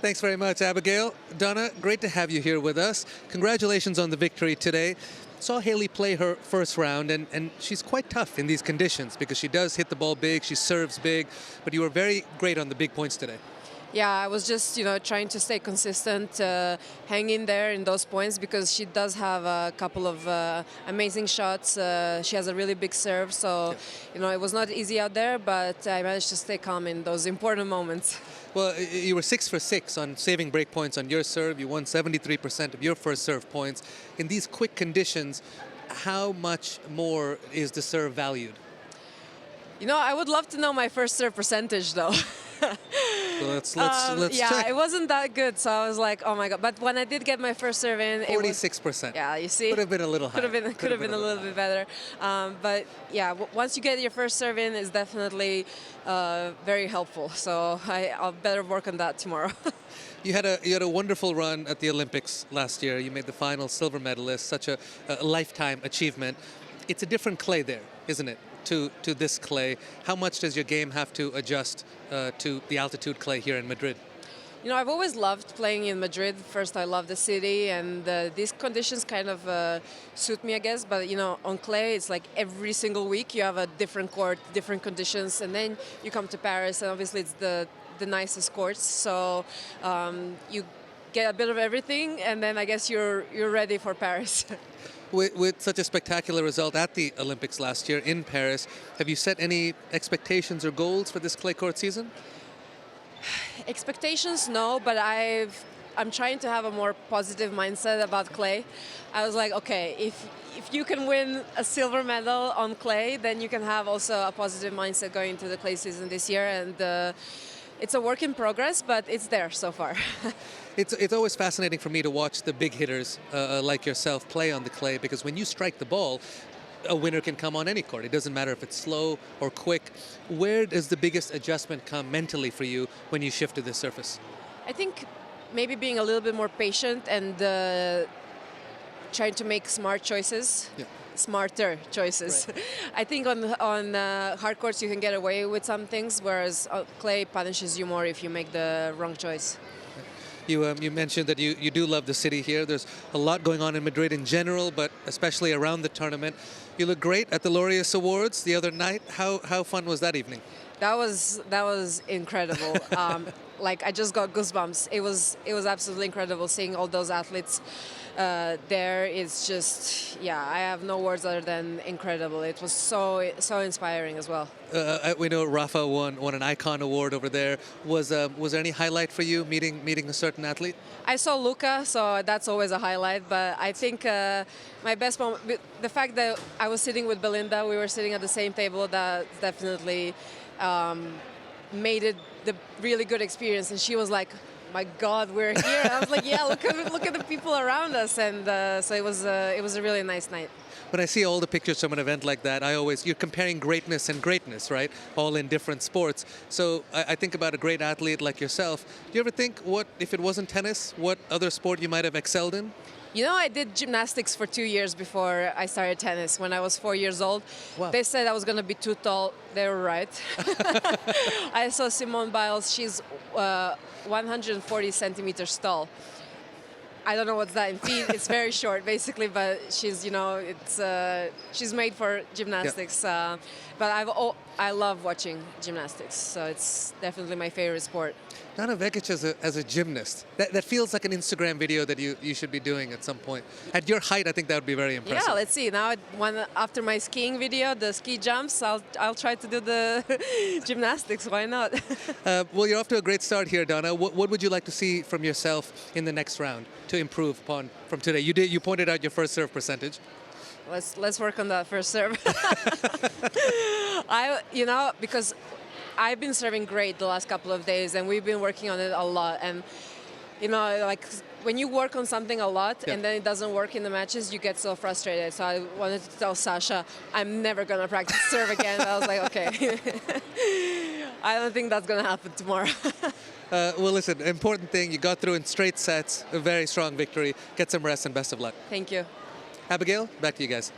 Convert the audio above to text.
Thanks very much, Abigail. Donna, great to have you here with us. Congratulations on the victory today. Saw Haley play her first round, and she's quite tough in these conditions because she does hit the ball big, she serves big, but you were very great on the big points today. Yeah, I was just, trying to stay consistent, hang in there in those points because she does have a couple of amazing shots. She has a really big serve, so, it was not easy out there, but I managed to stay calm in those important moments. Well, you were 6 for 6 on saving break points on your serve. You won 73% of your first serve points. In these quick conditions, how much more is the serve valued? I would love to know my first serve percentage, though. Let's yeah, check. it wasn't that good, so I was like, oh my god. But when I did get my first serve in, 46%. Yeah, you see, could have been a little higher. Could have been a little bit better. But yeah, once you get your first serve in, it's definitely very helpful. So I'll better work on that tomorrow. You had a wonderful run at the Olympics last year. You made the final, silver medalist, such a lifetime achievement. It's a different clay there, isn't it, to this clay? How much does your game have to adjust to the altitude clay here in Madrid? I've always loved playing in Madrid. First, I love the city, and these conditions kind of suit me, I guess. But, on clay, it's like every single week you have a different court, different conditions, and then you come to Paris, and obviously it's the nicest courts. So you get a bit of everything, and then I guess you're ready for Paris. With such a spectacular result at the Olympics last year in Paris, have you set any expectations or goals for this clay court season? Expectations, no, but I'm trying to have a more positive mindset about clay. I was like, okay, if you can win a silver medal on clay, then you can have also a positive mindset going into the clay season this year. And it's a work in progress, but it's there so far. It's always fascinating for me to watch the big hitters like yourself play on the clay, because when you strike the ball, a winner can come on any court. It doesn't matter if it's slow or quick. Where does the biggest adjustment come mentally for you when you shift to this surface? I think maybe being a little bit more patient and trying to make smart choices. Yeah. Smarter choices. Right. I think on hard courts you can get away with some things, whereas clay punishes you more if you make the wrong choice. You mentioned that you do love the city here. There's a lot going on in Madrid in general, but especially around the tournament. You look great at the Laureus Awards the other night. How fun was that evening? That was incredible. Like, I just got goosebumps. It was absolutely incredible seeing all those athletes there. It's just, yeah, I have no words other than incredible. It was so inspiring as well. We know Rafa won an icon award over there. Was there any highlight for you meeting a certain athlete? I saw Luca, so that's always a highlight. But I think my best moment, the fact that I was sitting with Belinda, we were sitting at the same table, that definitely made it the really good experience. And she was like, my God, we're here. I was like, yeah, look at the people around us. And so it was a really nice night. When I see all the pictures from an event like that, you're comparing greatness and greatness, right? All in different sports. So I think about a great athlete like yourself. Do you ever think, what if it wasn't tennis, what other sport you might have excelled in? I did gymnastics for 2 years before I started tennis. When I was 4 years old, wow. They said I was going to be too tall. They were right. I saw Simone Biles. She's 140 centimeters tall. I don't know what's that in feet. It's very short, basically, but she's, she's made for gymnastics. Yeah. But I love watching gymnastics, so it's definitely my favorite sport. Donna Vekic as a gymnast, that feels like an Instagram video that you should be doing at some point. At your height, I think that would be very impressive. Yeah, let's see. Now, after my skiing video, the ski jumps, I'll try to do the gymnastics. Why not? Well, you're off to a great start here, Donna. What would you like to see from yourself in the next round to improve upon from today? You pointed out your first serve percentage. Let's work on that first serve. Because I've been serving great the last couple of days, and we've been working on it a lot. And like when you work on something a lot, yeah, and then it doesn't work in the matches, you get so frustrated. So I wanted to tell Sasha, I'm never gonna practice serve again. I was like, okay, I don't think that's gonna happen tomorrow. Well, listen, important thing, you got through in straight sets, a very strong victory. Get some rest and best of luck. Thank you. Abigail, back to you guys.